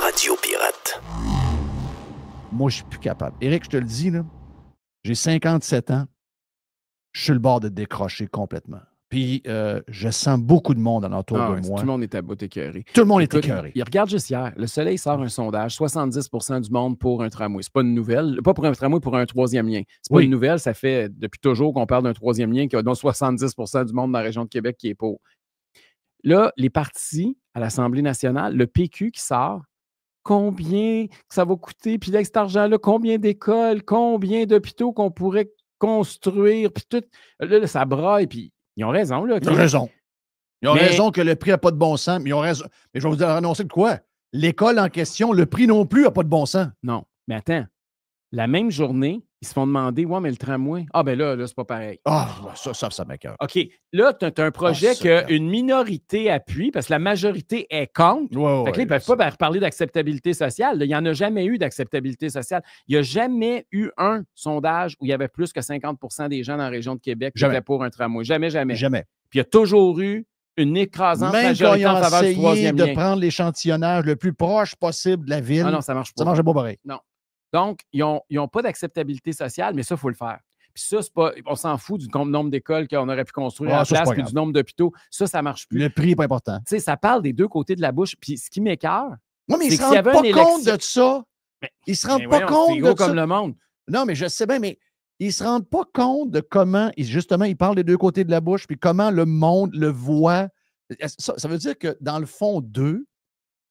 Radio Pirate. Moi, je suis plus capable. Éric, je te le dis, là, j'ai 57 ans. Je suis sur le bord de décrocher complètement. Puis, je sens beaucoup de monde alentour de moi. Tout le monde est à bout écœuré. Tout le monde est écœuré. Il regarde juste hier. Le Soleil sort un sondage. 70% du monde pour un tramway. C'est pas une nouvelle. Pas pour un tramway, pour un troisième lien. C'est pas une nouvelle. Ça fait depuis toujours qu'on parle d'un troisième lien, dont 70% du monde dans la région de Québec qui est pour. Là, les partis à l'Assemblée nationale, le PQ qui sort, combien ça va coûter, puis là, cet argent-là, combien d'écoles, combien d'hôpitaux qu'on pourrait construire, puis tout. Là, ça braille, puis ils ont raison. Là, ils ont raison. Ils ont raison que le prix n'a pas de bon sens, mais ils ont raison. Mais je vais vous annoncer de quoi? L'école en question, le prix non plus n'a pas de bon sens. Non, mais attends. La même journée, ils se font demander, ouais, mais le tramway, ben là c'est pas pareil. Ça m'écoeure. OK. Là, tu as un projet qu'une minorité appuie parce que la majorité est contre. Fait que là, ils ne peuvent pas parler d'acceptabilité sociale. Là, il n'y en a jamais eu d'acceptabilité sociale. Il n'y a jamais eu un sondage où il y avait plus que 50% des gens dans la région de Québec qui étaient pour un tramway. Jamais, jamais. Jamais. Puis il y a toujours eu une écrasante majorité en faveur du troisième lien. De prendre l'échantillonnage le plus proche possible de la ville. Ah non, ça marche pas. Ça marche pas pareil. Non. Donc, ils n'ont pas d'acceptabilité sociale, mais ça, il faut le faire. Puis ça, c'est pas, on s'en fout du nombre d'écoles qu'on aurait pu construire à la place, puis du nombre d'hôpitaux. Ça marche plus. Le prix n'est pas important. Tu sais, ça parle des deux côtés de la bouche. Puis ce qui m'écoeure, c'est qu'ils ne se rendent pas compte de ça. Ils ne se rendent pas compte de ça. C'est gros comme le monde. Non, mais je sais bien, mais ils ne se rendent pas compte de comment, justement, ils parlent des deux côtés de la bouche, puis comment le monde le voit. Ça veut dire que, dans le fond d'eux,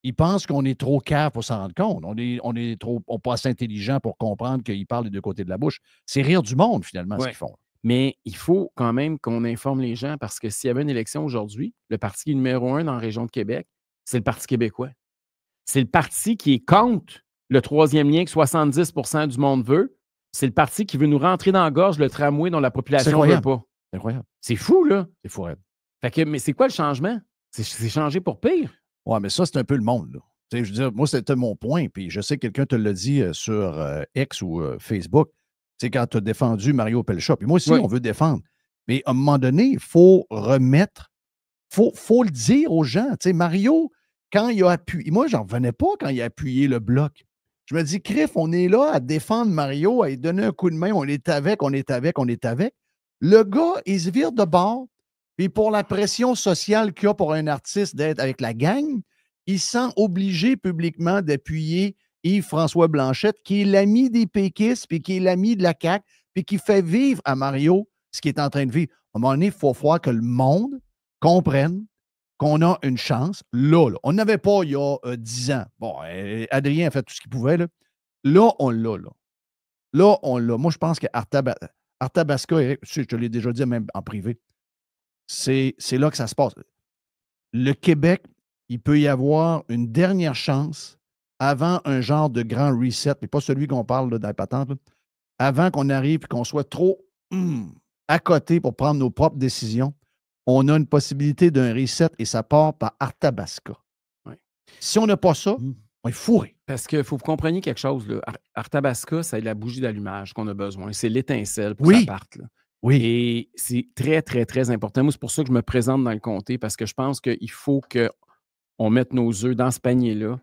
ils pensent qu'on est trop cave pour s'en rendre compte. On est pas assez intelligent pour comprendre qu'ils parlent des deux côtés de la bouche. C'est rire du monde, finalement, ce qu'ils font. Mais il faut quand même qu'on informe les gens parce que s'il y avait une élection aujourd'hui, le parti numéro 1 dans la région de Québec, c'est le Parti québécois. C'est le parti qui est contre le troisième lien que 70% du monde veut. C'est le parti qui veut nous rentrer dans la gorge le tramway dont la population ne veut pas. C'est incroyable. C'est fou, là. C'est fou. Fait que, mais c'est quoi le changement? C'est changé pour pire. Oui, mais ça, c'est un peu le monde. Là. Je veux dire, moi, c'était mon point. Puis je sais que quelqu'un te l'a dit sur X ou Facebook. C'est quand tu as défendu Mario Pelcha. Puis moi aussi, on veut défendre. Mais à un moment donné, il faut remettre, faut le dire aux gens. Tu sais, Mario, quand il a appuyé, moi, j'en revenais pas quand il a appuyé le bloc. Je me dis, Criff, on est là à défendre Mario, à lui donner un coup de main. On est avec. Le gars, il se vire de bord. Puis pour la pression sociale qu'il y a pour un artiste d'être avec la gang, il se sent obligé publiquement d'appuyer Yves-François Blanchette, qui est l'ami des péquistes, puis qui est l'ami de la CAQ, puis qui fait vivre à Mario ce qu'il est en train de vivre. À un moment donné, il faut voir que le monde comprenne qu'on a une chance. Là. On n'avait pas il y a 10 ans. Bon, Adrien a fait tout ce qu'il pouvait. Là, on l'a. Là, on l'a. Moi, je pense que Arthabasca, je te l'ai déjà dit même en privé, c'est là que ça se passe. Le Québec, il peut y avoir une dernière chance avant un genre de grand reset, mais pas celui qu'on parle là, dans la patente, avant qu'on arrive et qu'on soit trop à côté pour prendre nos propres décisions. On a une possibilité d'un reset et ça part par Arthabasca. Ouais. Si on n'a pas ça, on est fourré. Parce qu'il faut que vous compreniez quelque chose. Là. Arthabasca, c'est la bougie d'allumage qu'on a besoin. C'est l'étincelle pour que ça parte. Là. Oui. Et c'est très, très, très important. Moi, c'est pour ça que je me présente dans le comté, parce que je pense qu'il faut qu'on mette nos œufs dans ce panier-là.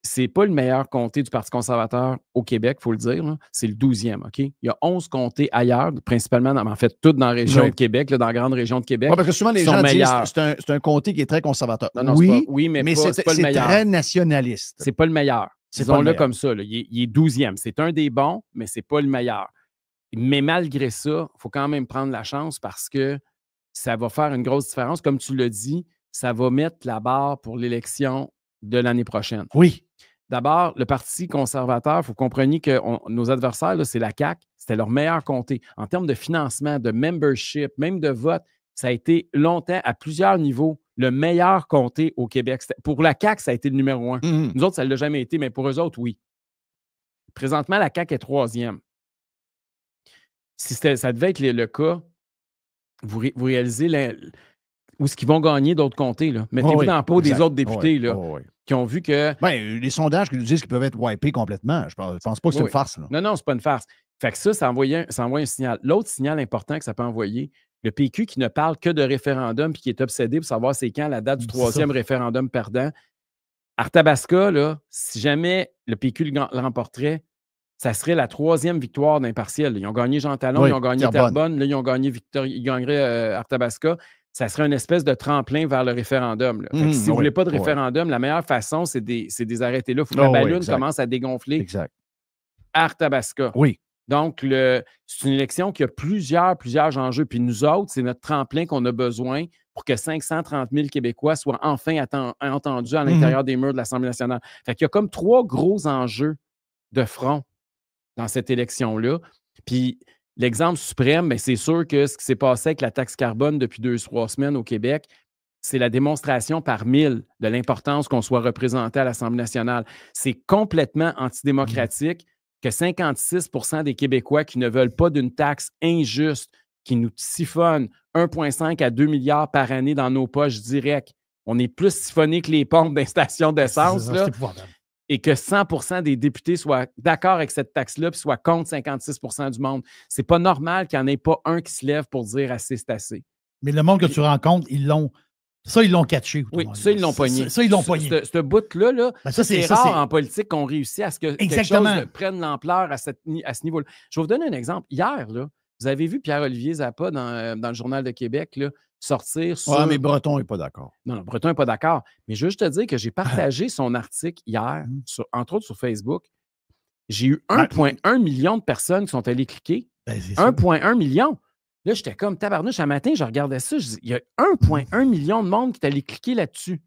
C'est pas le meilleur comté du Parti conservateur au Québec, il faut le dire. Là. C'est le 12e, OK? Il y a 11 comtés ailleurs, principalement, en fait, toutes dans la région de Québec, là, dans la grande région de Québec. Parce que souvent, les gens disent que c'est un comté qui est très conservateur. Non, mais c'est pas le meilleur. C'est très nationaliste. C'est pas le meilleur. Disons-le comme ça. Là. Il est 12e. C'est un des bons, mais c'est pas le meilleur. Mais malgré ça, il faut quand même prendre la chance parce que ça va faire une grosse différence. Comme tu l'as dit, ça va mettre la barre pour l'élection de l'année prochaine. Oui. D'abord, le Parti conservateur, il faut que vous compreniez que nos adversaires, là, c'est la CAQ, c'était leur meilleur comté. En termes de financement, de membership, même de vote, ça a été longtemps, à plusieurs niveaux, le meilleur comté au Québec. Pour la CAQ, ça a été le numéro 1. Nous autres, ça ne l'a jamais été, mais pour eux autres, oui. Présentement, la CAQ est 3e. Si ça devait être le cas, vous réalisez où est-ce qu'ils vont gagner d'autres comtés. Mettez-vous dans la peau des autres députés qui ont vu que... les sondages qui nous disent qu'ils peuvent être wipés complètement, je ne pense pas que c'est une farce. Là. Non, c'est pas une farce. Fait que ça envoie un signal. L'autre signal important que ça peut envoyer, le PQ qui ne parle que de référendum et qui est obsédé pour savoir c'est quand la date du 3e référendum perdant, Arthabasca, là, si jamais le PQ le remporterait, ça serait la 3e victoire d'un partiel. Ils ont gagné Jean Talon, ils ont gagné Terrebonne, là, ils ont gagné ils gagneraient Arthabasca. Ça serait une espèce de tremplin vers le référendum. Là. Si vous ne voulez pas de référendum, la meilleure façon, c'est des arrêtés là. Il faut que la balloune commence à dégonfler. Exact. Arthabasca. Oui. Donc, c'est une élection qui a plusieurs enjeux. Puis nous autres, c'est notre tremplin qu'on a besoin pour que 530 000 Québécois soient enfin entendus à l'intérieur des murs de l'Assemblée nationale. Fait qu'il y a comme 3 gros enjeux de front dans cette élection-là. Puis l'exemple suprême, bien, c'est sûr que ce qui s'est passé avec la taxe carbone depuis 2-3 semaines au Québec, c'est la démonstration par 1000 de l'importance qu'on soit représenté à l'Assemblée nationale. C'est complètement antidémocratique que 56 % des Québécois qui ne veulent pas d'une taxe injuste, qui nous siphonne 1,5 à 2 milliards par année dans nos poches directes. On est plus siphonné que les pompes des stations d'essence. C'est épouvantable. Et que 100 % des députés soient d'accord avec cette taxe-là puis soient contre 56 % du monde. C'est pas normal qu'il n'y en ait pas un qui se lève pour dire assez, c'est assez. Mais le monde que tu rencontres, ils l'ont catché. Oui, ça, ils l'ont pogné. Ça, ils l'ont pogné. Ce bout-là, ben c'est rare en politique qu'on réussit à ce que quelque chose prenne l'ampleur à ce niveau-là. Je vais vous donner un exemple. Hier, là, vous avez vu Pierre-Olivier Zappa dans le Journal de Québec là, sortir sur... Ah, mais Breton n'est pas d'accord. Non, Breton n'est pas d'accord. Mais je veux juste te dire que j'ai partagé son article hier, entre autres sur Facebook. J'ai eu 1,1 million de personnes qui sont allées cliquer. 1,1 million. Là, j'étais comme tabarnouche. Un matin, je regardais ça. Je dis, il y a 1,1 million de monde qui est allé cliquer là-dessus.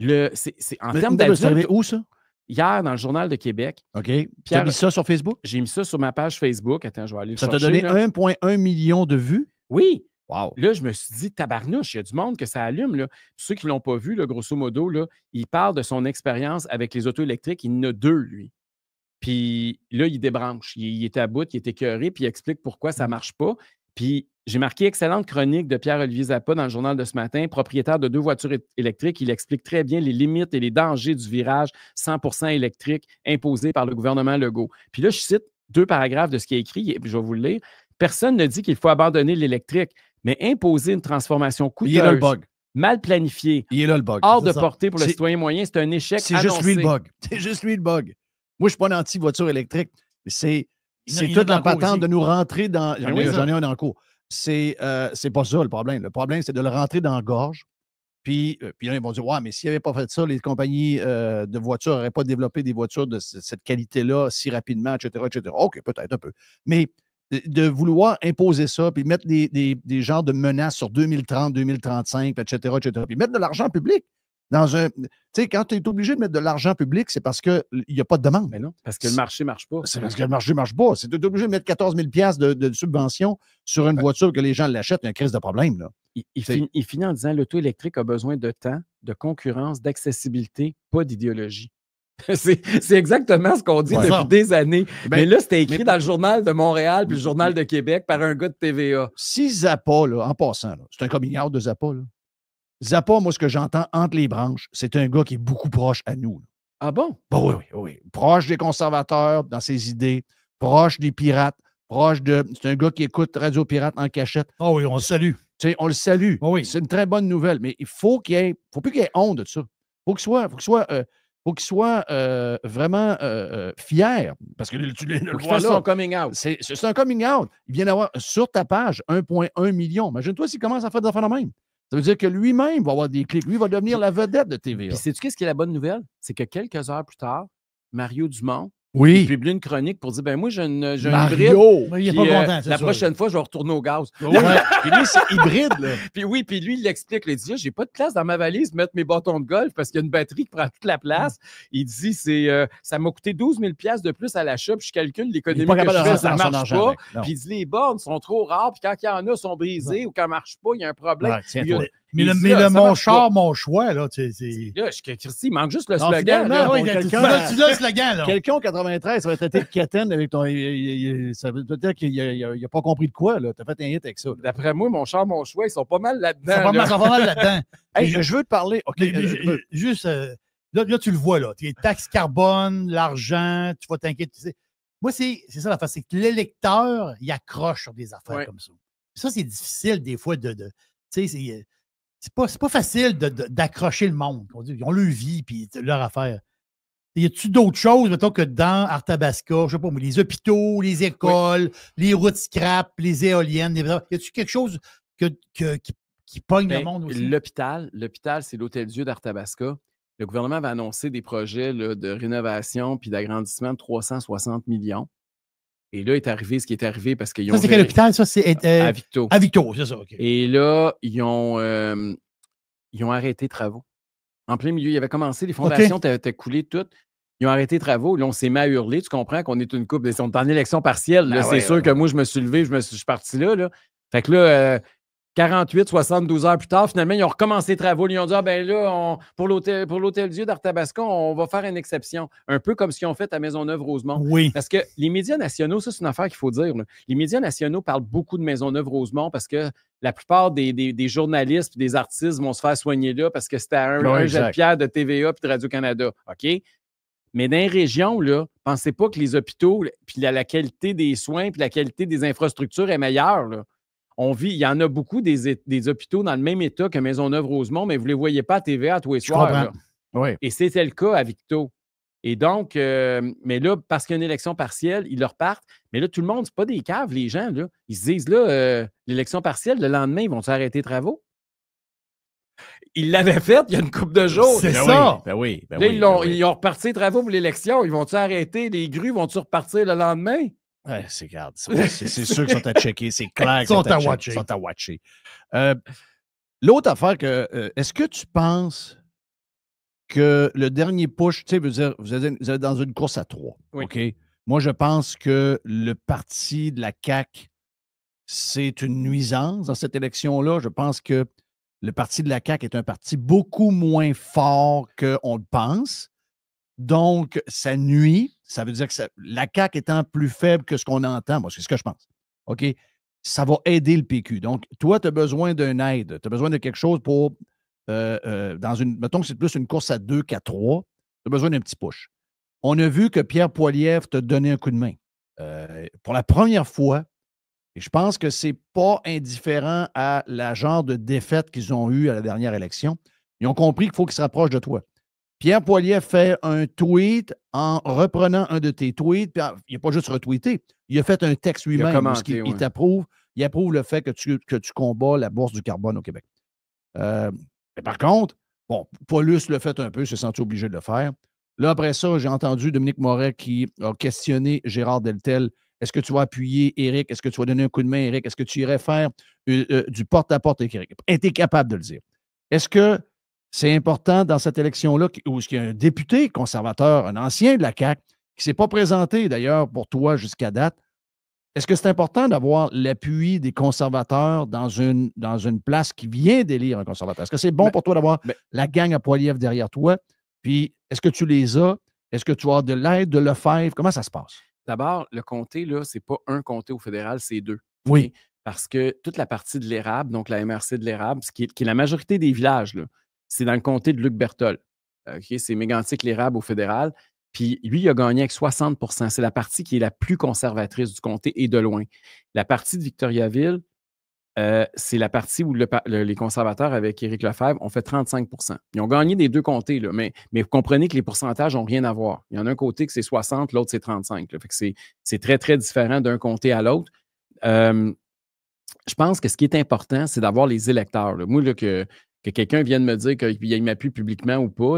En termes d'adultes... C'est arrivé où, ça? Hier, dans le Journal de Québec. OK. Tu as mis ça sur Facebook? J'ai mis ça sur ma page Facebook. Attends, je vais aller le chercher. Ça t'a donné 1,1 million de vues? Oui. Wow. Là, je me suis dit, tabarnouche, il y a du monde que ça allume. Là. Ceux qui ne l'ont pas vu, là, grosso modo, là, il parle de son expérience avec les autos électriques. Il en a 2, lui. Puis là, il débranche. Il est à bout, il est écœuré, puis il explique pourquoi ça ne marche pas. Puis j'ai marqué excellente chronique de Pierre-Olivier Zappa dans le journal de ce matin, propriétaire de 2 voitures électriques. Il explique très bien les limites et les dangers du virage 100% électrique imposé par le gouvernement Legault. Puis là, je cite 2 paragraphes de ce qu'il a écrit, et je vais vous le lire. Personne ne dit qu'il faut abandonner l'électrique, mais imposer une transformation coûteuse, il est là le bug. Mal planifiée, il est là le bug. hors de portée pour le citoyen moyen, c'est un échec annoncé. Juste lui le bug. C'est juste lui le bug. Moi, je ne suis pas un anti-voiture électrique, mais c'est toute la patente de nous rentrer dans... J'en ai un dans le cours. C'est pas ça le problème. Le problème, c'est de le rentrer dans la gorge. Puis là, ils vont dire, ouais, mais s'ils n'avaient pas fait ça, les compagnies de voitures n'auraient pas développé des voitures de cette qualité-là si rapidement, etc., etc. OK, peut-être un peu. Mais de vouloir imposer ça, puis mettre des genres de menaces sur 2030, 2035, etc., etc., puis mettre de l'argent public dans un... Tu sais, quand tu es obligé de mettre de l'argent public, c'est parce qu'il n'y a pas de demande. Mais non, parce que le marché ne marche pas. C'est parce que le marché ne marche pas. Tu es obligé de mettre 14 000 $ de subvention sur une voiture que les gens l'achètent. Il y a une crise de problème, là. Il finit en disant l'auto électrique a besoin de temps, de concurrence, d'accessibilité, pas d'idéologie. C'est exactement ce qu'on dit depuis des années. Mais là, c'était écrit dans le Journal de Montréal puis le Journal de Québec par un gars de TVA. Si Zappa, là, en passant, c'est un coming out de Zappa. Là. Zappa, moi, ce que j'entends entre les branches, c'est un gars qui est beaucoup proche à nous. Là. Ah bon? Bon, oui. Proche des conservateurs dans ses idées, proche des pirates, c'est un gars qui écoute Radio Pirate en cachette. Oh oui, on le salue. Tu sais, on le salue. Oh oui. C'est une très bonne nouvelle, mais il faut plus qu'il y ait honte de ça. Faut qu'il soit vraiment fier. Parce que tu le vois là. Son coming out. C'est un coming out. Il vient d'avoir sur ta page 1,1 million. Imagine-toi s'il commence à faire des affaires de même. Ça veut dire que lui-même va avoir des clics. Lui va devenir la vedette de TVA. Puis sais-tu qu'est-ce qui est la bonne nouvelle? C'est que quelques heures plus tard, Mario Dumont publie une chronique pour dire ben moi, j'ai un hybride. Il est pas content, la prochaine fois, je vais retourner au gaz. Puis lui, c'est hybride. Là. Puis lui, il l'explique. Il dit j'ai pas de place dans ma valise pour mettre mes bâtons de golf parce qu'il y a une batterie qui prend toute la place. Il dit ça m'a coûté 12 000 $ de plus à l'achat. Puis je calcule l'économie que je fais, ça ne marche pas. Puis il dit les bornes sont trop rares. Puis quand il y en a, sont brisées ou quand ça ne marche pas, il y a un problème. Mais mon char, mon choix, là, tu sais. Là, Christy, il manque juste le slogan. Tu l'as le slogan, là. Quelqu'un en 93, ça va être quétaine avec ton. Ça veut dire qu'il n'a pas compris de quoi, là. Tu as fait un hit avec ça. D'après moi, mon char, mon choix, ils sont pas mal là-dedans. Ils sont pas mal là-dedans. Hey, je veux te parler. OK. Juste, là, tu le vois, là. Taxe carbone, l'argent, tu vas t'inquiéter. Moi, c'est ça l'affaire. C'est que l'électeur, il accroche sur des affaires comme ça. Ça, c'est difficile, des fois, tu sais, c'est pas facile d'accrocher le monde. Ils ont leur vie puis leur affaire. Y a-tu d'autres choses, mettons, que dans Arthabasca, je sais pas, mais les hôpitaux, les écoles, les routes scrap, les éoliennes, y a-tu quelque chose qui pogne le monde aussi? L'hôpital, c'est l'Hôtel-Dieu d'Arthabasca. Le gouvernement va annoncer des projets là, de rénovation puis d'agrandissement de 360 millions. Et là est arrivé ce qui est arrivé parce qu'ils ont. Ça, c'est quel hôpital, ça? C'est à Victo. À Victo, c'est ça, OK. Et là, ils ont arrêté les travaux. En plein milieu, il avait commencé, les fondations étaient coulées toutes. Ils ont arrêté les travaux. Là, on s'est mis à hurler. Tu comprends qu'on est une couple. On est en élection partielle. Là, c'est sûr que moi, je me suis levé, je suis parti là. Fait que là, 48, 72 heures plus tard, finalement, ils ont recommencé les travaux. Ils ont dit, ben là, pour l'Hôtel-Dieu d'Arthabasca, on va faire une exception. Un peu comme ce qu'ils ont fait à Maisonneuve-Rosemont. Oui. Parce que les médias nationaux, ça, c'est une affaire qu'il faut dire. Là. Les médias nationaux parlent beaucoup de Maisonneuve-Rosemont parce que la plupart des journalistes et des artistes vont se faire soigner là parce que c'était un jet de pierre de TVA et de Radio-Canada. OK? Mais dans les régions, là, pensez pas que les hôpitaux, puis la qualité des soins, puis la qualité des infrastructures est meilleure. Là. Il y en a beaucoup des hôpitaux dans le même état que Maisonneuve-Rosemont, mais vous ne les voyez pas à TVA à tous les soirs. Oui. Et c'était le cas à Victo. Et donc, mais là, parce qu'il y a une élection partielle, ils leur partent. Mais là, tout le monde, c'est pas des caves, les gens. Là. Ils se disent, là, l'élection partielle, le lendemain, ils vont-ils arrêter les travaux? Ils l'avaient fait il y a une couple de jours. C'est ça. Là, ils ont reparti les travaux pour l'élection. Ils vont-ils arrêter? Les grues vont-ils repartir le lendemain? Ouais, c'est sûr qu'ils sont à checker. C'est clair qu'ils sont à watcher. L'autre affaire, est-ce que tu penses que le dernier push, tu sais, vous êtes dans une course à 3, oui. OK? Moi, je pense que le parti de la CAQ, c'est une nuisance dans cette élection-là. Je pense que le parti de la CAQ est un parti beaucoup moins fort qu'on le pense. Donc, ça nuit. Ça veut dire que la CAQ étant plus faible que ce qu'on entend, moi, c'est ce que je pense. OK? Ça va aider le PQ. Donc, toi, tu as besoin d'une aide. Tu as besoin de quelque chose pour, mettons que c'est plus une course à 2 qu'à 3. Tu as besoin d'un petit push. On a vu que Pierre Poilievre t'a donné un coup de main. Pour la première fois, et je pense que ce n'est pas indifférent à la genre de défaite qu'ils ont eue à la dernière élection. Ils ont compris qu'il faut qu'ils se rapprochent de toi. Pierre Poilievre fait un tweet en reprenant un de tes tweets. Puis il n'a pas juste retweeté, il a fait un texte lui-même. Il t'approuve. Il approuve le fait que tu combats la bourse du carbone au Québec. Mais par contre, bon, Paulus l'a fait un peu, s'est senti obligé de le faire. Là, après ça, j'ai entendu Dominique Moret qui a questionné Gérard Deltel. Est-ce que tu vas appuyer Éric? Est-ce que tu vas donner un coup de main à Éric? Est-ce que tu irais faire du porte-à-porte avec Éric? Es-tu capable de le dire? Est-ce que c'est important dans cette élection-là où il y a un député conservateur, un ancien de la CAQ, qui ne s'est pas présenté d'ailleurs pour toi jusqu'à date? Est-ce que c'est important d'avoir l'appui des conservateurs dans une place qui vient d'élire un conservateur? Est-ce que c'est bon pour toi d'avoir la gang à Poilievre derrière toi? Puis, est-ce que tu les as? Est-ce que tu as de l'aide de Lefebvre? Comment ça se passe? D'abord, le comté, là, c'est pas un comté au fédéral, c'est 2. Oui. Okay? Parce que toute la partie de l'érable, donc la MRC de l'érable, qui est la majorité des villages, là, c'est dans le comté de Luc Berthold. Okay? C'est Mégantic-l'érable au fédéral. Puis lui, il a gagné avec 60 %. C'est la partie qui est la plus conservatrice du comté et de loin. La partie de Victoriaville, c'est la partie où les conservateurs avec Éric Lefebvre ont fait 35 %. Ils ont gagné des deux comtés, là, mais vous comprenez que les pourcentages n'ont rien à voir. Il y en a un côté que c'est 60, l'autre c'est 35. Là, fait que c'est très, très différent d'un comté à l'autre. Je pense que ce qui est important, c'est d'avoir les électeurs. Là. Moi, là, que quelqu'un vienne me dire qu'il m'appuie publiquement ou pas,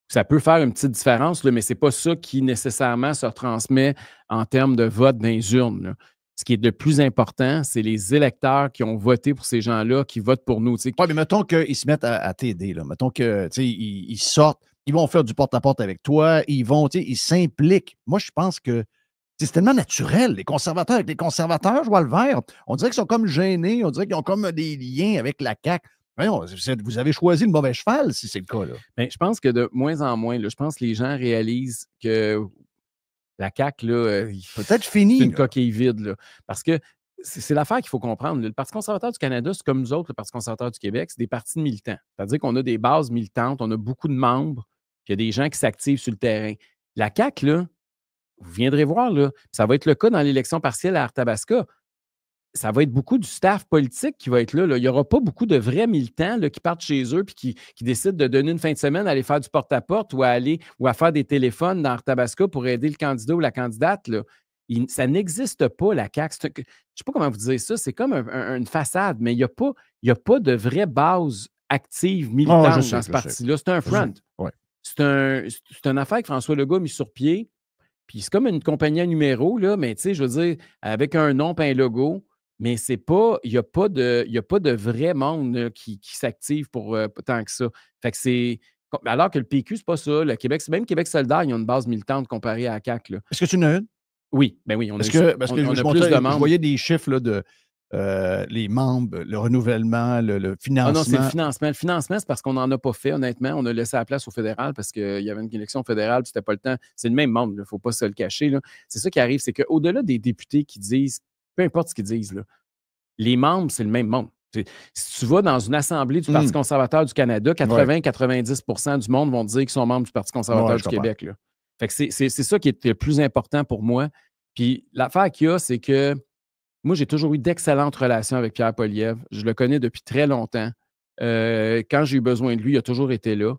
ça peut faire une petite différence, là, mais ce n'est pas ça qui nécessairement se transmet en termes de vote dans les urnes. Là. Ce qui est le plus important, c'est les électeurs qui ont voté pour ces gens-là, qui votent pour nous. Oui, mais mettons qu'ils se mettent à t'aider. Là. Mettons qu'ils sortent, ils vont faire du porte-à-porte avec toi, ils s'impliquent. Moi, je pense que c'est tellement naturel. Les conservateurs avec les conservateurs, je vois le vert. On dirait qu'ils sont comme gênés, on dirait qu'ils ont comme des liens avec la CAQ. Voyons, vous avez choisi le mauvais cheval, si c'est le cas. Là. Bien, je pense que de moins en moins, là, je pense que les gens réalisent que la CAQ, là, peut-être fini. C'est une coquille vide. Là, parce que c'est l'affaire qu'il faut comprendre. Le Parti conservateur du Canada, c'est comme nous autres, le Parti conservateur du Québec, c'est des partis de militants. C'est-à-dire qu'on a des bases militantes, on a beaucoup de membres, puis il y a des gens qui s'activent sur le terrain. La CAQ, là, vous viendrez voir, là, ça va être le cas dans l'élection partielle à Arthabasca. ça va être beaucoup du staff politique qui va être là. Il n'y aura pas beaucoup de vrais militants là, qui partent chez eux et qui décident de donner une fin de semaine à aller faire du porte-à-porte ou à faire des téléphones dans Arthabasca pour aider le candidat ou la candidate. Là. Ça n'existe pas, la CAQ. Je ne sais pas comment vous dire ça. C'est comme une façade, mais il n'y a pas de vraie base active militante dans ce parti-là. C'est un front. Ouais. C'est une affaire que François Legault a mis sur pied. Puis c'est comme une compagnie à numéro, là, mais tu sais, je veux dire, avec un nom et un logo, mais c'est pas, il n'y a pas de vrai monde là, qui s'active pour tant que ça. Fait que c'est. Alors que le PQ, c'est pas ça. Le Québec, même Québec solidaire, ils ont une base militante comparée à la CAQ. Est-ce que tu en as une? Oui, ben oui, on a parce que je voyais des chiffres là, de les membres, le renouvellement, le financement. Ah non, c'est le financement. Le financement, c'est parce qu'on n'en a pas fait, honnêtement. On a laissé la place au fédéral parce qu'il y avait une élection fédérale, puis c'était pas le temps. C'est le même membre, il ne faut pas se le cacher. Là. C'est ça qui arrive, c'est qu'au-delà des députés qui disent, peu importe ce qu'ils disent, là, les membres, c'est le même membre. Si tu vas dans une assemblée du Parti conservateur du Canada, 80-90% du monde vont dire qu'ils sont membres du Parti conservateur du Québec. Là. Fait que c'est ça qui est le plus important pour moi. Puis l'affaire qu'il y a, c'est que moi, j'ai toujours eu d'excellentes relations avec Pierre Poilievre. Je le connais depuis très longtemps. Quand j'ai eu besoin de lui, il a toujours été là.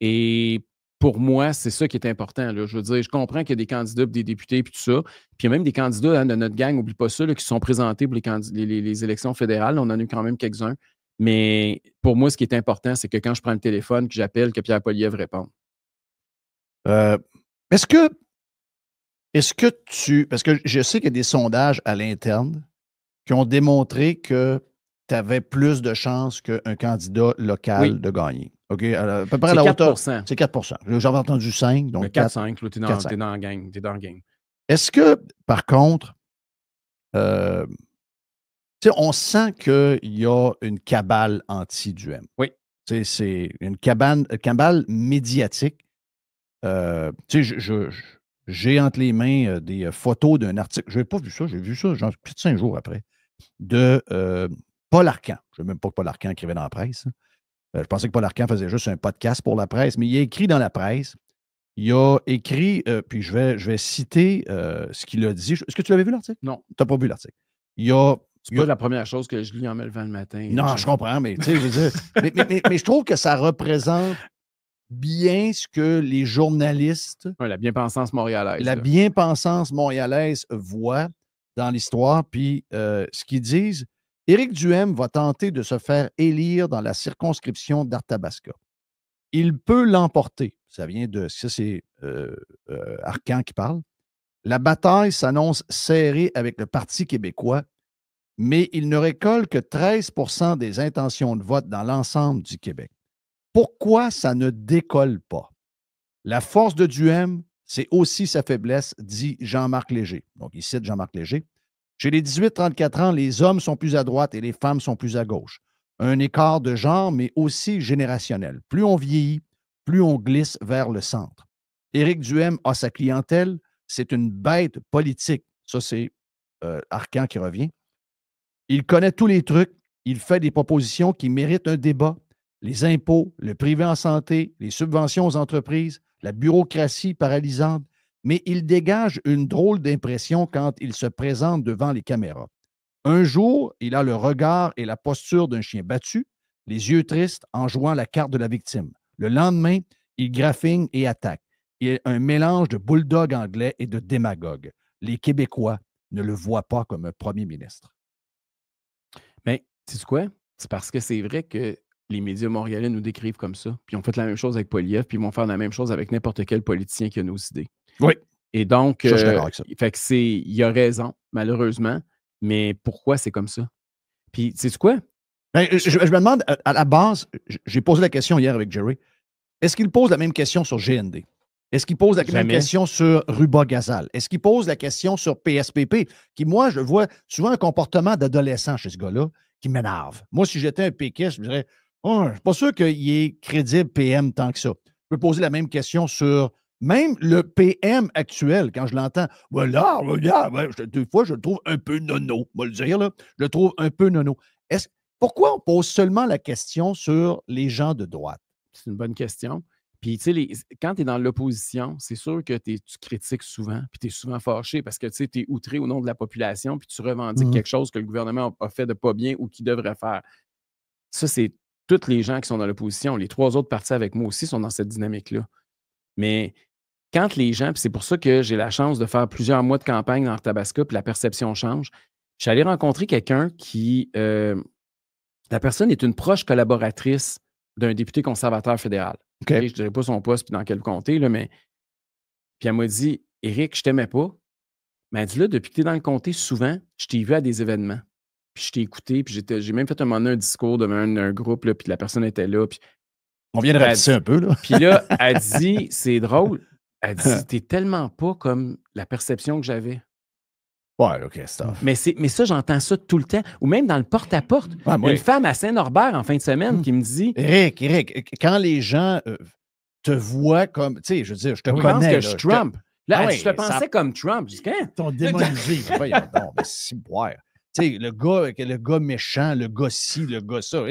Et pour moi, c'est ça qui est important. Là. Je veux dire, je comprends qu'il y a des candidats, des députés, puis tout ça. Puis il y a même des candidats de notre gang, n'oublie pas ça, là, qui se sont présentés pour les élections fédérales. On en a eu quand même quelques-uns. Mais pour moi, ce qui est important, c'est que quand je prends le téléphone, que j'appelle, que Pierre Poilievre réponde. Est-ce que parce que je sais qu'il y a des sondages à l'interne qui ont démontré que tu avais plus de chances qu'un candidat local de gagner. OK? À peu près à la hauteur. C'est 4 J'avais entendu 5. Donc 4-5, tu es dans le game. T'es dans le game. Est-ce que, par contre, on sent qu'il y a une cabale anti-DUM? Oui. C'est une cabale médiatique. J'ai entre les mains des photos d'un article. Je n'ai pas vu ça, j'ai vu ça genre plus de 5 jours après, de Paul Arcand. Je ne sais même pas que Paul Arcand écrivait dans la presse. Je pensais que Paul Arcand faisait juste un podcast pour la presse, mais il a écrit dans la presse. Il a écrit, puis je vais citer ce qu'il a dit. Est-ce que tu l'avais vu l'article? Non. Tu n'as pas vu l'article. C'est pas la première chose que je lis en me levant le matin. Non, je comprends, mais tu sais, je veux dire. mais je trouve que ça représente bien ce que les journalistes. Ouais, la bien-pensance montréalaise. La bien-pensance montréalaise voit dans l'histoire. Puis ce qu'ils disent, Éric Duhaime va tenter de se faire élire dans la circonscription d'Arthabasca. Il peut l'emporter. Ça vient de. Ça, c'est Arcand qui parle. La bataille s'annonce serrée avec le Parti québécois, mais il ne récolte que 13% des intentions de vote dans l'ensemble du Québec. Pourquoi ça ne décolle pas? La force de Duhaime, c'est aussi sa faiblesse, dit Jean-Marc Léger. Donc, il cite Jean-Marc Léger. Chez les 18-34 ans, les hommes sont plus à droite et les femmes sont plus à gauche. Un écart de genre, mais aussi générationnel. Plus on vieillit, plus on glisse vers le centre. Éric Duhaime a sa clientèle. C'est une bête politique. Ça, c'est Arcand qui revient. Il connaît tous les trucs. Il fait des propositions qui méritent un débat. Les impôts, le privé en santé, les subventions aux entreprises, la bureaucratie paralysante, mais il dégage une drôle d'impression quand il se présente devant les caméras. Un jour, il a le regard et la posture d'un chien battu, les yeux tristes en jouant la carte de la victime. Le lendemain, il graffigne et attaque. Il est un mélange de bulldog anglais et de démagogue. Les Québécois ne le voient pas comme un premier ministre. Mais, sais-tu quoi? C'est parce que c'est vrai que les médias montréalais nous décrivent comme ça. Puis ils ont fait la même chose avec Poilievre, puis ils vont faire la même chose avec n'importe quel politicien qui a nos idées. Oui. Et donc, ça, je suis d'accord avec ça. Fait que il a raison, malheureusement. Mais pourquoi c'est comme ça? Puis, sais-tu quoi? Ben, je me demande, à la base, j'ai posé la question hier avec Jerry. Est-ce qu'il pose la même question sur GND? Est-ce qu'il pose la même question sur Ruba-Gazal? Est-ce qu'il pose la question sur PSPP? Qui, moi, je vois souvent un comportement d'adolescent chez ce gars-là qui m'énerve. Moi, si j'étais un péquiste, je me dirais, oh, je ne suis pas sûr qu'il est crédible PM tant que ça. Je peux poser la même question sur même le PM actuel, quand je l'entends. Voilà, des fois, je le trouve un peu nono. On va le dire, là. Je le trouve un peu nono. Pourquoi on pose seulement la question sur les gens de droite? C'est une bonne question. Puis, tu sais, quand tu es dans l'opposition, c'est sûr que tu critiques souvent, puis tu es souvent fâché parce que tu es outré au nom de la population, puis tu revendiques quelque chose que le gouvernement a fait de pas bien ou qu'il devrait faire. Ça, c'est tous les gens qui sont dans l'opposition. Les 3 autres partis avec moi aussi sont dans cette dynamique-là. Mais quand les gens, puis c'est pour ça que j'ai la chance de faire plusieurs mois de campagne dans Arthabasca, puis la perception change. Je suis allé rencontrer quelqu'un qui, la personne est une proche collaboratrice d'un député conservateur fédéral. Okay. Je ne dirais pas son poste puis dans quel comté, là, mais. Puis elle m'a dit, Éric, je t'aimais pas. Mais elle dit là, depuis que tu es dans le comté, souvent, je t'ai vu à des événements. Puis je t'ai écouté, puis j'ai même fait un discours devant un groupe, là, puis la personne était là. Puis on vient de ratisser un peu, là. Puis là, elle dit, c'est drôle, elle dit, t'es tellement pas comme la perception que j'avais. Ouais, OK, stuff. Mais ça, j'entends ça tout le temps. Ou même dans le porte-à-porte. Il y a une femme à Saint-Norbert en fin de semaine qui me dit... Éric, quand les gens te voient comme... Tu sais, je veux dire, je te connais. Je pense que je suis Trump. Là, je te pensais ça... comme Trump. Je dis, quand? T'ont démonisé. Voyons donc, mais c'est boire. Tu sais, le gars méchant, le gars ci, le gars ça.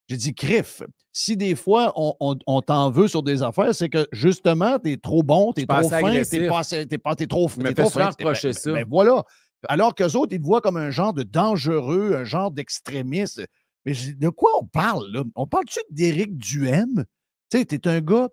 J'ai dit, Criff, si des fois on t'en veut sur des affaires, c'est que justement, t'es trop bon, t'es trop fin, t'es trop fin. Ça. Mais voilà. Alors qu'eux autres, ils te voient comme un genre de dangereux, un genre d'extrémiste. Mais de quoi on parle, là? On parle-tu d'Éric Duhem? Tu sais, t'es un gars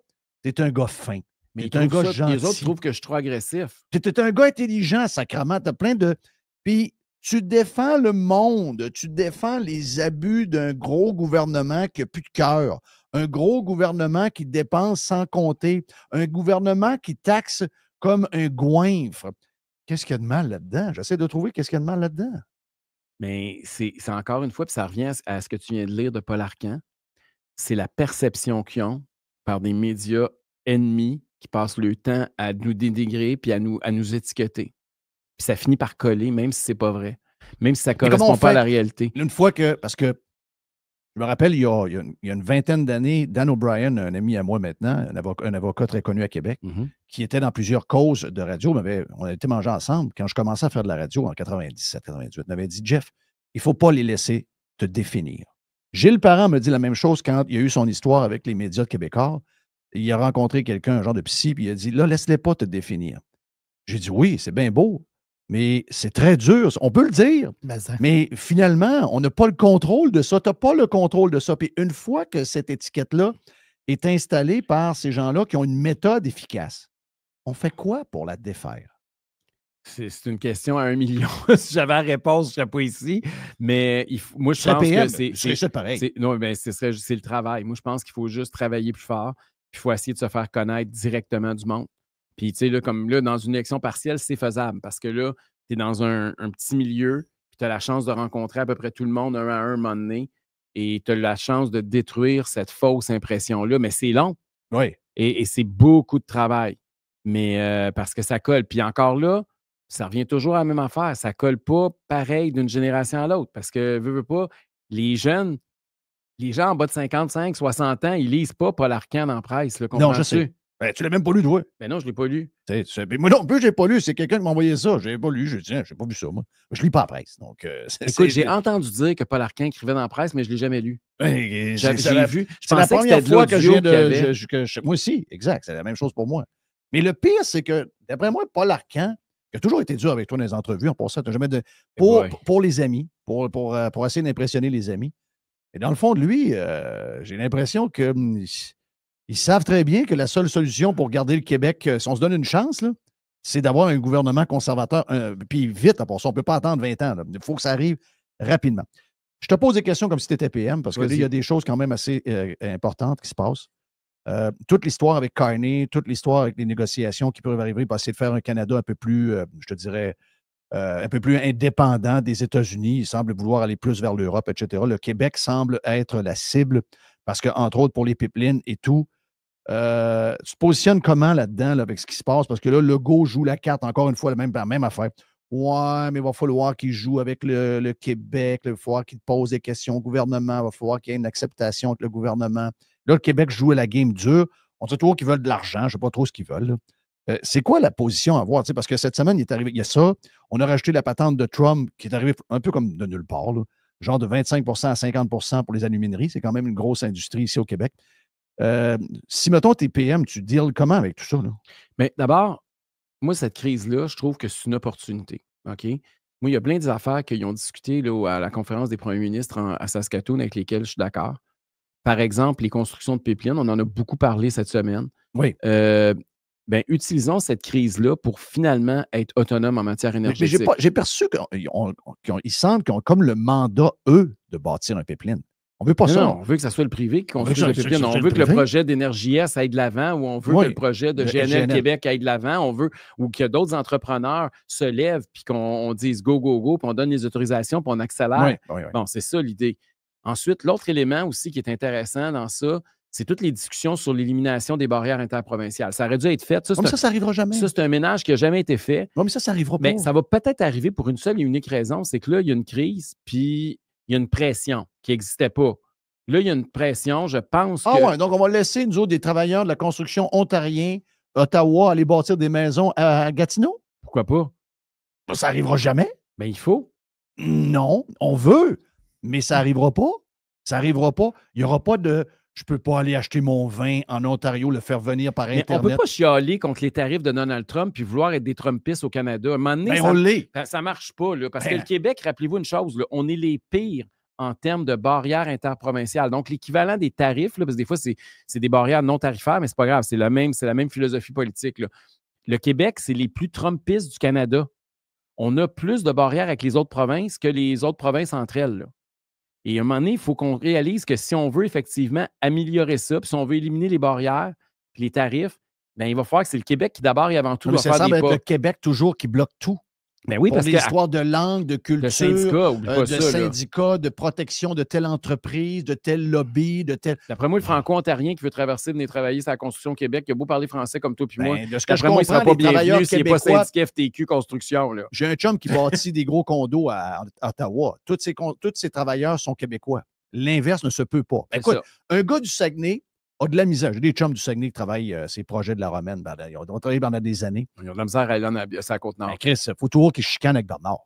fin. Mais t'es un gars gentil. Les autres trouvent que je suis trop agressif. T'es un gars intelligent, sacrément. T'as plein de... Puis tu défends le monde, tu défends les abus d'un gros gouvernement qui n'a plus de cœur, un gros gouvernement qui dépense sans compter, un gouvernement qui taxe comme un goinfre. Qu'est-ce qu'il y a de mal là-dedans? J'essaie de trouver qu'est-ce qu'il y a de mal là-dedans. Mais c'est encore une fois, puis ça revient à ce que tu viens de lire de Paul Arcand, c'est la perception qu'ils ont par des médias ennemis qui passent le temps à nous dénigrer puis à nous étiqueter. Puis ça finit par coller, même si c'est pas vrai. Même si ça ne correspond pas à la réalité. Une fois que... Parce que je me rappelle, il y a une vingtaine d'années, Dan O'Brien, un ami à moi maintenant, un avocat très connu à Québec, qui était dans plusieurs causes de radio. On a été manger ensemble. Quand je commençais à faire de la radio en 97-98, il m'avait dit, Jeff, il ne faut pas les laisser te définir. Gilles Parent me dit la même chose quand il y a eu son histoire avec les médias québécois. Il a rencontré quelqu'un, un genre de psy, puis il a dit, là, laisse-les pas te définir. J'ai dit, oui, c'est bien beau. Mais c'est très dur, on peut le dire. Mais finalement, on n'a pas le contrôle de ça. Tu n'as pas le contrôle de ça. Puis une fois que cette étiquette-là est installée par ces gens-là qui ont une méthode efficace, on fait quoi pour la défaire? C'est une question à 1 million. Si j'avais la réponse, je ne serais pas ici. Mais moi, je pense que c'est pareil. Non, ben, c'est le travail. Moi, je pense qu'il faut juste travailler plus fort. Puis il faut essayer de se faire connaître directement du monde. Puis, tu sais, là, comme là, dans une élection partielle, c'est faisable parce que là, tu es dans un petit milieu, puis tu as la chance de rencontrer à peu près tout le monde un à un moment donné, et tu as la chance de détruire cette fausse impression-là. Mais c'est long. Oui. Et c'est beaucoup de travail. Mais parce que ça colle. Puis encore là, ça revient toujours à la même affaire. Ça colle pas pareil d'une génération à l'autre. Parce que, veux pas, les gens en bas de 55, 60 ans, ils lisent pas Paul Arcand dans la presse. Là, non, je sais. Ben, tu l'as même pas lu, toi. Ben non, je ne l'ai pas lu. Moi non plus, je l'ai pas lu. C'est quelqu'un qui m'a envoyé ça. Je l'ai pas lu. Je dis, j'ai pas vu ça, moi. Je lis pas la presse. Donc, écoute, j'ai entendu dire que Paul Arcand écrivait dans la presse, mais je ne l'ai jamais lu. J'ai vu. C'est la première fois que je viens de... Moi aussi, exact. C'est la même chose pour moi. Mais le pire, c'est que, d'après moi, Paul Arcand, qui a toujours été dur avec toi dans les entrevues, en passant, jamais pour les amis, pour essayer d'impressionner les amis. Et dans le fond de lui, j'ai l'impression que... Ils savent très bien que la seule solution pour garder le Québec, si on se donne une chance, c'est d'avoir un gouvernement conservateur. Puis vite, à part ça, on ne peut pas attendre 20 ans. Il faut que ça arrive rapidement. Je te pose des questions comme si tu étais PM, parce que là, il y a des choses quand même assez importantes qui se passent. Toute l'histoire avec Carney, toute l'histoire avec les négociations qui peuvent arriver pour essayer de faire un Canada un peu plus, je te dirais, un peu plus indépendant des États-Unis. Il semble vouloir aller plus vers l'Europe, etc. Le Québec semble être la cible parce que, entre autres, pour les pipelines et tout, tu te positionnes comment là-dedans là, avec ce qui se passe? Parce que là, Legault joue la carte, encore une fois, la même affaire. Ouais, mais il va falloir qu'il joue avec le Québec, il va falloir qu'il pose des questions au gouvernement, il va falloir qu'il y ait une acceptation avec le gouvernement. Là, le Québec joue à la game dure. On sait toujours qu'ils veulent de l'argent, je ne sais pas trop ce qu'ils veulent. C'est quoi la position à avoir? Parce que cette semaine, il est arrivé, il y a ça. On a rajouté la patente de Trump qui est arrivée un peu comme de nulle part, là, genre de 25 à 50 pour les alumineries. C'est quand même une grosse industrie ici au Québec. Si, mettons, t'es PM, tu deals comment avec tout ça? Là? Mais d'abord, moi, cette crise-là, je trouve que c'est une opportunité. OK? Moi, il y a plein d'affaires qu'ils ont discuté là, à la conférence des premiers ministres à Saskatoon avec lesquelles je suis d'accord. Par exemple, les constructions de pipelines, on en a beaucoup parlé cette semaine. Oui. Utilisons cette crise-là pour finalement être autonome en matière énergétique. Mais j'ai perçu qu'ils sentent qu'ils ont comme le mandat, eux, de bâtir un pipeline. On veut pas ça. Non, on veut que ce soit le privé qui construise le pipeline. On veut que le projet d'Énergie-S aille de l'avant ou on veut que le projet de GNL Québec aille de l'avant. On veut ou que d'autres entrepreneurs se lèvent puis qu'on dise go, go, go, puis on donne les autorisations puis on accélère. Oui. Bon, c'est ça l'idée. Ensuite, l'autre élément aussi qui est intéressant dans ça, c'est toutes les discussions sur l'élimination des barrières interprovinciales. Ça aurait dû être fait. Ça n'arrivera jamais. Ça, c'est un ménage qui n'a jamais été fait. Non, mais ça n'arrivera pas. Mais ça va peut-être arriver pour une seule et unique raison, c'est que là, il y a une crise, puis il y a une pression qui n'existait pas. Là, il y a une pression, je pense que... Ah ouais, donc on va laisser, nous autres, des travailleurs de la construction ontariens, Ottawa, aller bâtir des maisons à Gatineau? Pourquoi pas? Ça n'arrivera jamais. Ben, il faut. Non, on veut, mais ça n'arrivera pas. Ça n'arrivera pas. Il n'y aura pas de... Je ne peux pas aller acheter mon vin en Ontario, le faire venir par Internet. On ne peut pas chialer contre les tarifs de Donald Trump puis vouloir être des Trumpistes au Canada. À un moment donné, on l'est. Ça ne marche pas. Là, parce que le Québec, rappelez-vous une chose, là, on est les pires en termes de barrières interprovinciales. Donc, l'équivalent des tarifs, là, parce que des fois, c'est des barrières non tarifaires, mais ce n'est pas grave, c'est la même philosophie politique. Là. Le Québec, c'est les plus Trumpistes du Canada. On a plus de barrières avec les autres provinces que les autres provinces entre elles. Là. Et à un moment donné, il faut qu'on réalise que si on veut effectivement améliorer ça, puis si on veut éliminer les barrières, puis les tarifs, bien, il va falloir que c'est le Québec qui d'abord et avant tout doit faire des pas. Ça semble être le Québec toujours qui bloque tout. Ben oui, parce que l'histoire de langue, de culture, de syndicats, de protection de telle entreprise, de tel lobby, de tel... D'après moi, le franco-ontarien qui veut traverser, venir travailler sur la construction au Québec, il a beau parler français comme toi puis moi. De ce que je comprends, il ne sera pas bienvenu s'il n'est pas syndiqué FTQ Construction. Là. J'ai un chum qui bâtit des gros condos à Ottawa. Tous ces travailleurs sont québécois. L'inverse ne se peut pas. Écoute, un gars du Saguenay a de la misère. J'ai des chums du Saguenay qui travaillent ces projets de la Romaine. Ils ont travaillé pendant des années. Ils ont de la misère à aller à la Côte-Nord. Chris, il faut toujours qu'ils chicanent avec Bernard.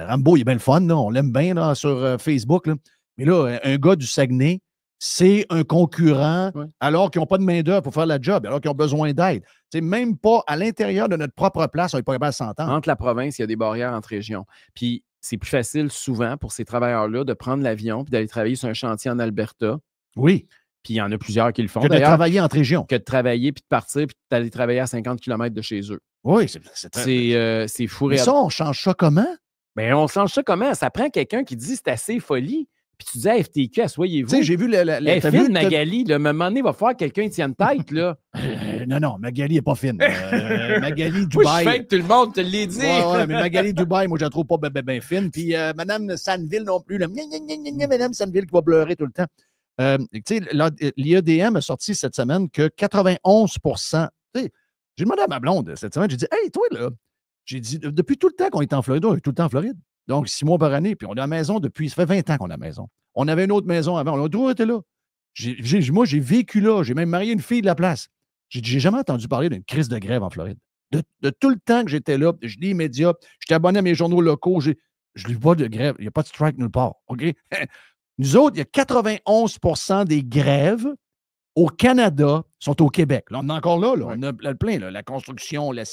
Rambo, il est bien le fun. Là. On l'aime bien là, sur Facebook. Là. Mais là, un gars du Saguenay, c'est un concurrent alors qu'ils n'ont pas de main-d'œuvre pour faire la job, alors qu'ils ont besoin d'aide. Même pas à l'intérieur de notre propre place, on n'est pas capable de s'entendre. Entre la province, il y a des barrières entre régions. Puis c'est plus facile souvent pour ces travailleurs-là de prendre l'avion et d'aller travailler sur un chantier en Alberta. Oui. Puis il y en a plusieurs qui le font. Que de travailler entre régions. Que de travailler, puis de partir, puis d'aller travailler à 50 km de chez eux. Oui, c'est fou. Mais ça, on change ça comment? Bien, on change ça comment? Ça prend quelqu'un qui dit c'est assez folie. Puis tu dis à FTQ, asseyez-vous. Tu sais, j'ai vu fine, Magali, à un moment donné, il va falloir que quelqu'un tienne tête, là. Non, Magali n'est pas fine. Magali Dubaï. Moi, je fais que tout le monde te l'ait dit. Ouais, mais Magali Dubaï, moi, je la trouve pas bien fine. Puis Mme Sanneville non plus. Mme Sanneville qui va pleurer tout le temps. Tu sais, l'IEDM a sorti cette semaine que 91 j'ai demandé à ma blonde cette semaine, j'ai dit, hey, toi, là, j'ai dit, depuis tout le temps qu'on est en Floride, on est tout le temps en Floride. Donc, 6 mois par année, puis on est à la maison depuis, ça fait 20 ans qu'on est à la maison. On avait une autre maison avant, on a toujours été là. Moi, j'ai vécu là, j'ai même marié une fille de la place. J'ai jamais entendu parler d'une crise de grève en Floride. De tout le temps que j'étais là, je lis les médias, j'étais abonné à mes journaux locaux, je ne lis pas de grève, il n'y a pas de strike nulle part, OK? Nous autres, il y a 91 des grèves au Canada sont au Québec. Là, on est encore là, on a plein, là, la construction, la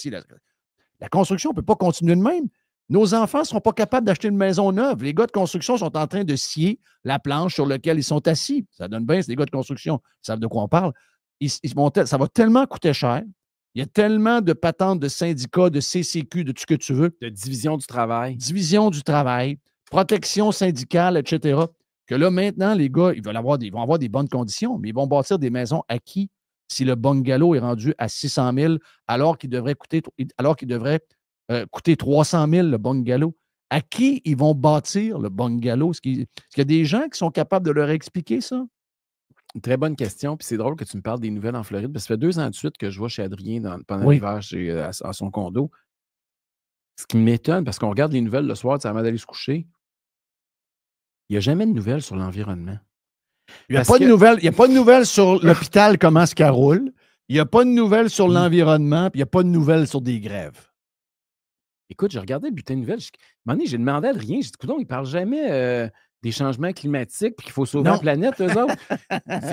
construction, on ne peut pas continuer de même. Nos enfants ne sont pas capables d'acheter une maison neuve. Les gars de construction sont en train de scier la planche sur laquelle ils sont assis. Ça donne bien, c'est des gars de construction. Ils savent de quoi on parle. Ça va tellement coûter cher. Il y a tellement de patentes de syndicats, de CCQ, de tout ce que tu veux. De division du travail. Division du travail, protection syndicale, etc. Que là, maintenant, les gars, ils vont avoir des bonnes conditions, mais ils vont bâtir des maisons à qui si le bungalow est rendu à 600 000 alors qu'il devrait coûter 300 000 le bungalow. À qui ils vont bâtir le bungalow? Est-ce qu'il y a des gens qui sont capables de leur expliquer ça? Une très bonne question. Puis c'est drôle que tu me parles des nouvelles en Floride. Parce que ça fait 2 ans de suite que je vois chez Adrien pendant l'hiver à son condo. Ce qui m'étonne, parce qu'on regarde les nouvelles le soir, avant d'aller se coucher, il n'y a jamais de nouvelles sur l'environnement. Il n'y a pas de nouvelles sur l'hôpital, comment est-ce qu'elle roule. Il n'y a pas de nouvelles sur l'environnement, puis il n'y a pas de nouvelles sur des grèves. Écoute, j'ai regardé le bulletin de nouvelles. À un moment donné, j'ai demandé à Adrien, j'ai dit, coudonc, il ne parle jamais des changements climatiques puis qu'il faut sauver la planète, eux autres.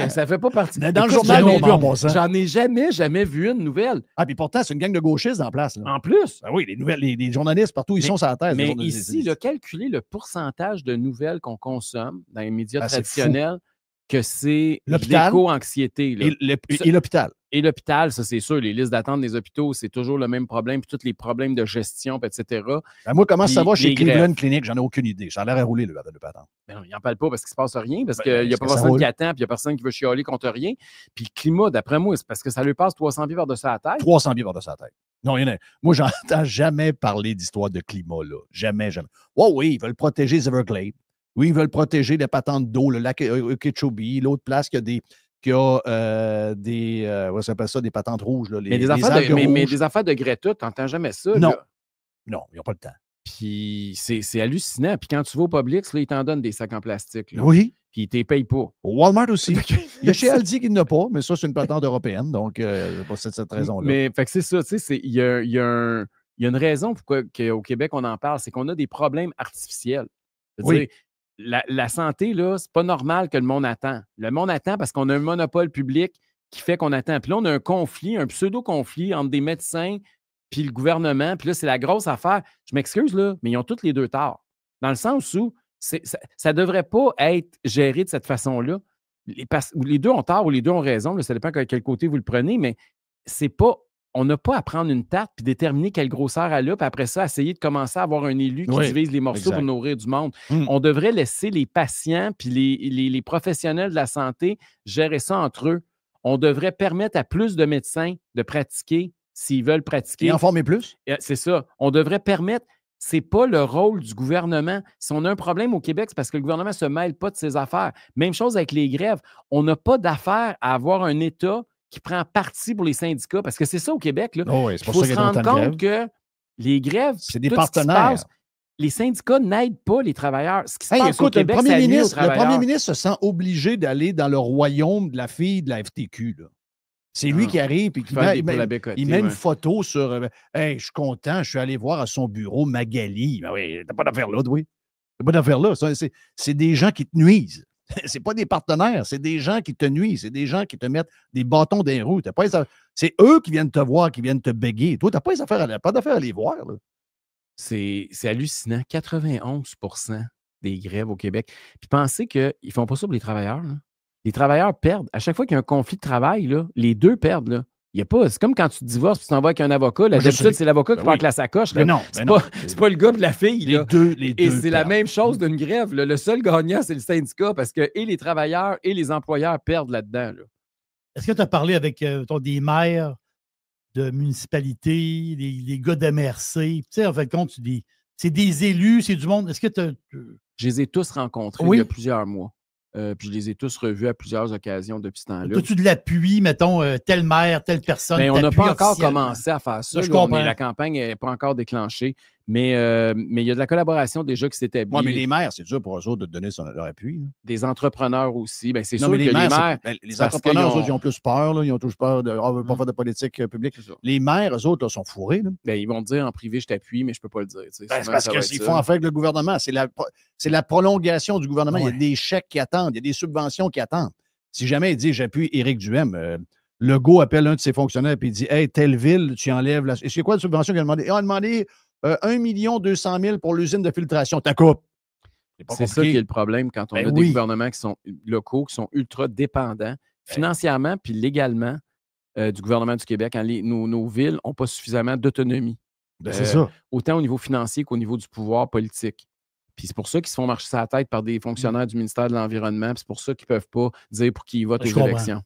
Ça fait pas partie. Dans le journal non plus, en passant. J'en ai jamais vu une nouvelle. Ah, puis pourtant, c'est une gang de gauchistes en place. Là. En plus. Ben oui, les journalistes partout, ils sont sur la terre. Mais ici, calculer le pourcentage de nouvelles qu'on consomme dans les médias traditionnels, que c'est l'éco-anxiété. Et l'hôpital. Et l'hôpital, ça, c'est sûr. Les listes d'attente des hôpitaux, c'est toujours le même problème. Puis tous les problèmes de gestion, etc. Ben moi, comment ça va chez Cleveland Clinic? J'en ai aucune idée. Ça a l'air à rouler, le patente. Ben non, il n'en parle pas parce qu'il ne se passe rien, parce qu'il n'y a pas personne qui attend, puis il n'y a personne qui veut chialer contre rien. Puis le climat, d'après moi, c'est parce que ça lui passe 300 pieds par-dessus la tête. 300 pieds par-dessus la tête. Non, il y en a. Moi, j'entends jamais parler d'histoire de climat, là. Jamais. Oh oui, ils veulent protéger les Everglades. Oui, ils veulent protéger les patentes d'eau, le lac Okeechobee, l'autre place qui a des on s'appelle ça, des patentes rouges. Là, mais des affaires de Greta, tu n'entends jamais ça. Non. Là. Non, ils n'ont pas le temps. Puis c'est hallucinant. Puis quand tu vas au Publix, là, ils t'en donnent des sacs en plastique. Là. Oui. Puis ils ne te payent pas. Au Walmart aussi. Il y a chez Aldi qui n'en a pas, mais ça, c'est une patente européenne. Donc, c'est pas cette raison-là. Mais fait que c'est ça. Tu sais, il y a une raison pourquoi au Québec, on en parle. C'est qu'on a des problèmes artificiels. Oui. La santé, là, c'est pas normal que le monde attend. Le monde attend parce qu'on a un monopole public qui fait qu'on attend. Puis là, on a un conflit, un pseudo-conflit entre des médecins puis le gouvernement. Puis là, c'est la grosse affaire. Je m'excuse, là, mais ils ont tous les deux tort. Dans le sens où ça ne devrait pas être géré de cette façon-là. Les deux ont tort ou les deux ont raison. Là, ça dépend de quel côté vous le prenez, mais c'est pas... On n'a pas à prendre une tarte puis déterminer quelle grosseur elle a, puis après ça, essayer de commencer à avoir un élu qui divise les morceaux pour nourrir du monde. On devrait laisser les patients puis les professionnels de la santé gérer ça entre eux. On devrait permettre à plus de médecins de pratiquer s'ils veulent pratiquer. Et en former plus? C'est ça. On devrait permettre. C'est pas le rôle du gouvernement. Si on a un problème au Québec, c'est parce que le gouvernement ne se mêle pas de ses affaires. Même chose avec les grèves. On n'a pas d'affaire à avoir un État qui prend parti pour les syndicats, parce que c'est ça au Québec. Là. Oh oui, il faut se rendre compte que les grèves, c'est des partenaires. Les syndicats n'aident pas les travailleurs. Ce qui se passe au Québec, le premier ministre se sent obligé d'aller dans le royaume de la fille de la FTQ. Là. C'est lui qui arrive et il met une photo sur hey, je suis content, je suis allé voir à son bureau Magali. Ben oui, t'as pas d'affaire là, oui. T'as pas d'affaire là. C'est des gens qui te nuisent. C'est pas des partenaires, c'est des gens qui te nuisent, c'est des gens qui te mettent des bâtons dans les roues. C'est eux qui viennent te voir, qui viennent te béguer. Toi, tu n'as pas d'affaire à les voir. Là. C'est hallucinant. 91% des grèves au Québec. Puis pensez qu'ils ne font pas ça pour les travailleurs. Là. Les travailleurs perdent. À chaque fois qu'il y a un conflit de travail, là, les deux perdent. Là. C'est comme quand tu te divorces et tu t'en vas avec un avocat. D'habitude, c'est l'avocat qui part avec la sacoche. Mais non, c'est pas le gars et la fille. Les deux et c'est la même chose d'une grève. Là. Le seul gagnant, c'est le syndicat parce que et les travailleurs et les employeurs perdent là-dedans. Là. Est-ce que tu as parlé avec des maires de municipalités, des gars de MRC? Tu sais, en fait, compte, c'est des élus, c'est du monde. Est-ce que je les ai tous rencontrés il y a plusieurs mois. Puis je les ai tous revus à plusieurs occasions depuis ce temps-là. As-tu de l'appui, mettons, telle maire, telle personne? Mais on n'a pas encore commencé à faire ça. La campagne n'est pas encore déclenchée. Mais il y a de la collaboration déjà qui s'établit. Oui, mais les maires, c'est dur pour eux autres de donner leur appui. Là. Des entrepreneurs aussi. Ben, c'est sûr que les maires... les entrepreneurs, eux autres, ils ont plus peur. Là. Ils ont toujours peur de ne pas faire de politique publique. Les maires, eux autres, là, sont fourrés. Là. Ben, ils vont dire en privé, je t'appuie, mais je ne peux pas le dire. C'est parce qu'ils font affaire avec le gouvernement. C'est la prolongation du gouvernement. Ouais. Il y a des chèques qui attendent. Il y a des subventions qui attendent. Si jamais il dit j'appuie Éric Duhem, Legault appelle un de ses fonctionnaires et il dit hey, telle ville, tu enlèves la. C'est quoi la subvention qu'il a demandé? Il a demandé 1 200 000 pour l'usine de filtration. Ta coupe. C'est ça qui est le problème quand on a des gouvernements qui sont locaux, qui sont ultra dépendants financièrement puis légalement du gouvernement du Québec. Nos villes n'ont pas suffisamment d'autonomie. C'est ça. Autant au niveau financier qu'au niveau du pouvoir politique. Puis c'est pour ça qu'ils se font marcher sur la tête par des fonctionnaires du ministère de l'Environnement. Puis c'est pour ça qu'ils ne peuvent pas dire pour qui ils votent aux élections.